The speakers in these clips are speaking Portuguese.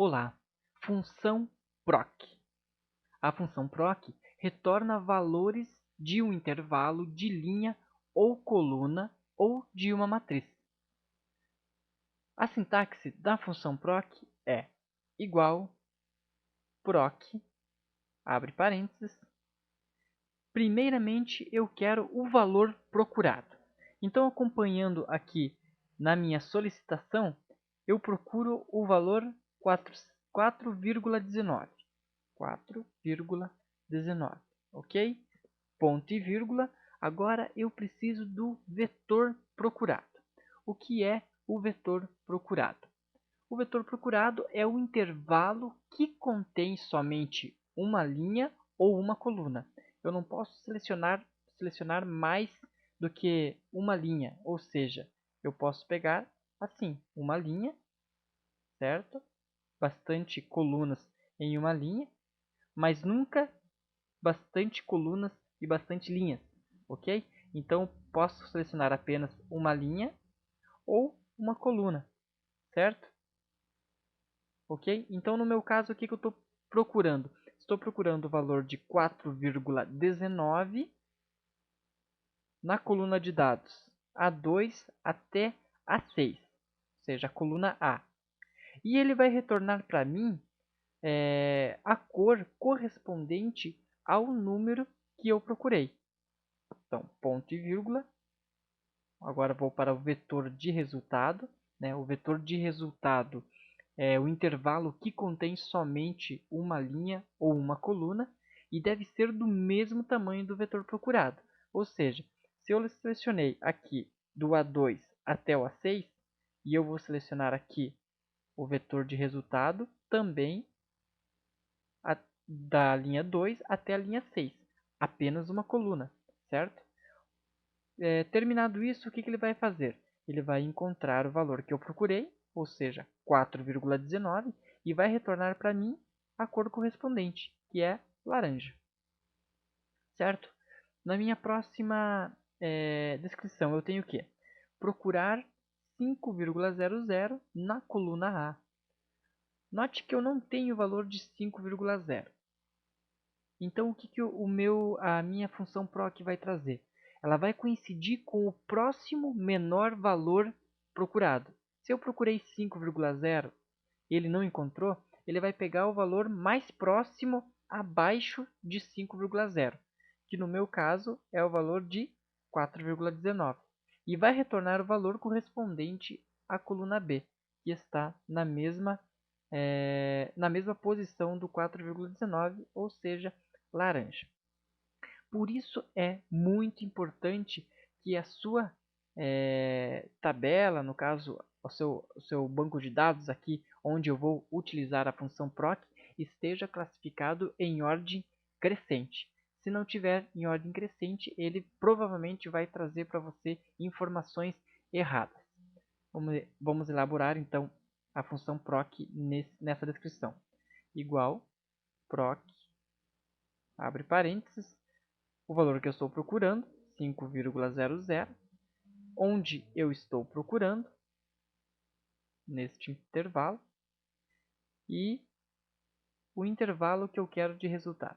Olá, função proc. A função proc retorna valores de um intervalo de linha ou coluna ou de uma matriz. A sintaxe da função proc é igual proc, abre parênteses. Primeiramente, eu quero o valor procurado. Então, acompanhando aqui na minha solicitação, eu procuro o valor 4,19. 4,19, ok? Ponto e vírgula. Agora eu preciso do vetor procurado. O que é o vetor procurado? O vetor procurado é o intervalo que contém somente uma linha ou uma coluna. Eu não posso selecionar mais do que uma linha, ou seja, eu posso pegar assim, uma linha, certo? Bastante colunas em uma linha, mas nunca bastante colunas e bastante linhas, ok? Então, posso selecionar apenas uma linha ou uma coluna, certo? Ok? Então, no meu caso, o que eu estou procurando? Estou procurando o valor de 4,19 na coluna de dados A2 até A6, ou seja, a coluna A. E ele vai retornar para mim a cor correspondente ao número que eu procurei. Então, ponto e vírgula. Agora vou para o vetor de resultado. O vetor de resultado é o intervalo que contém somente uma linha ou uma coluna e deve ser do mesmo tamanho do vetor procurado. Ou seja, se eu selecionei aqui do A2 até o A6, e eu vou selecionar aqui o vetor de resultado também da linha 2 até a linha 6, apenas uma coluna, certo? Terminado isso, o que ele vai fazer? Ele vai encontrar o valor que eu procurei, ou seja, 4,19, e vai retornar para mim a cor correspondente, que é laranja, certo? Na minha próxima descrição, eu tenho o quê? Procurar 5,00 na coluna A. Note que eu não tenho o valor de 5,0. Então, o que a minha função proc vai trazer? Ela vai coincidir com o próximo menor valor procurado. Se eu procurei 5,0 e ele não encontrou, ele vai pegar o valor mais próximo abaixo de 5,0, que no meu caso é o valor de 4,19. E vai retornar o valor correspondente à coluna B, que está na mesma posição do 4,19, ou seja, laranja. Por isso é muito importante que a sua tabela, no caso o seu banco de dados aqui, onde eu vou utilizar a função proc, esteja classificado em ordem crescente. Se não tiver em ordem crescente, ele provavelmente vai trazer para você informações erradas. Vamos elaborar então a função proc nessa descrição. Igual proc, abre parênteses, o valor que eu estou procurando, 5,00, onde eu estou procurando, neste intervalo, e o intervalo que eu quero de resultado.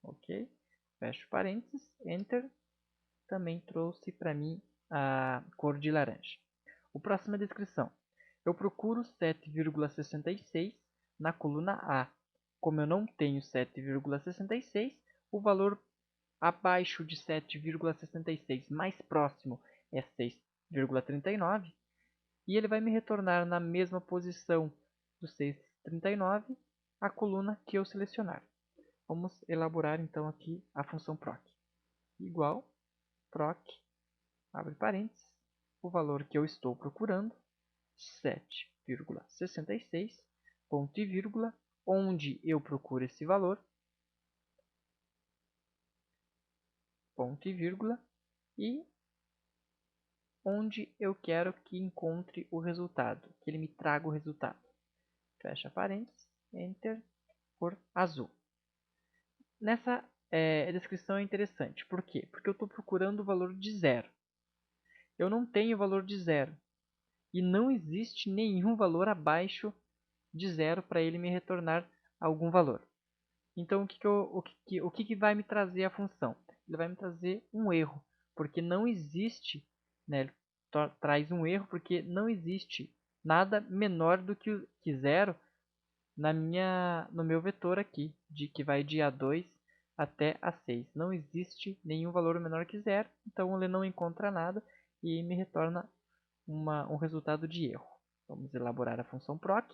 Ok? Fecho parênteses, Enter, também trouxe para mim a cor de laranja. O próximo é a descrição. Eu procuro 7,66 na coluna A. Como eu não tenho 7,66, o valor abaixo de 7,66 mais próximo é 6,39 e ele vai me retornar na mesma posição do 6,39 a coluna que eu selecionar. Vamos elaborar então aqui a função proc. Igual proc, abre parênteses, o valor que eu estou procurando, 7,66, ponto e vírgula, onde eu procuro esse valor, ponto e vírgula, e onde eu quero que encontre o resultado, que ele me traga o resultado. Fecha parênteses, Enter, cor azul. Nessa descrição é interessante. Por quê? Porque eu estou procurando o valor de zero. Eu não tenho o valor de zero. e não existe nenhum valor abaixo de zero para ele me retornar algum valor. Então, o que vai me trazer a função? Ele vai me trazer um erro, porque não existe, né, ele traz um erro porque não existe nada menor do que zero no meu vetor aqui, que vai de A2 até A6. Não existe nenhum valor menor que zero, então ele não encontra nada e me retorna um resultado de erro. Vamos elaborar a função proc.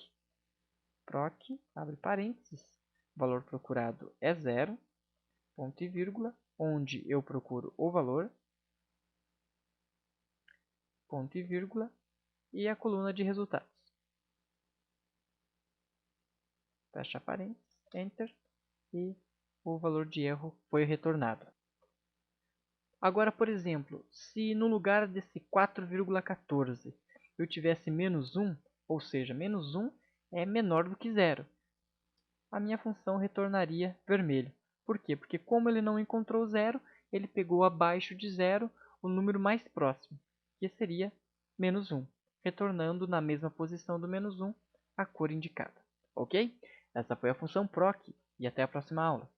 Proc, abre parênteses, valor procurado é zero, ponto e vírgula, onde eu procuro o valor, ponto e vírgula, e a coluna de resultados. Fecha parênteses, enter, e o valor de erro foi retornado. Agora, por exemplo, se no lugar desse 4,14 eu tivesse menos 1, ou seja, menos 1 é menor do que zero, a minha função retornaria vermelho. Por quê? Porque como ele não encontrou zero, ele pegou abaixo de zero o número mais próximo, que seria menos 1, retornando na mesma posição do menos 1 a cor indicada. Ok? Essa foi a função proc e até a próxima aula.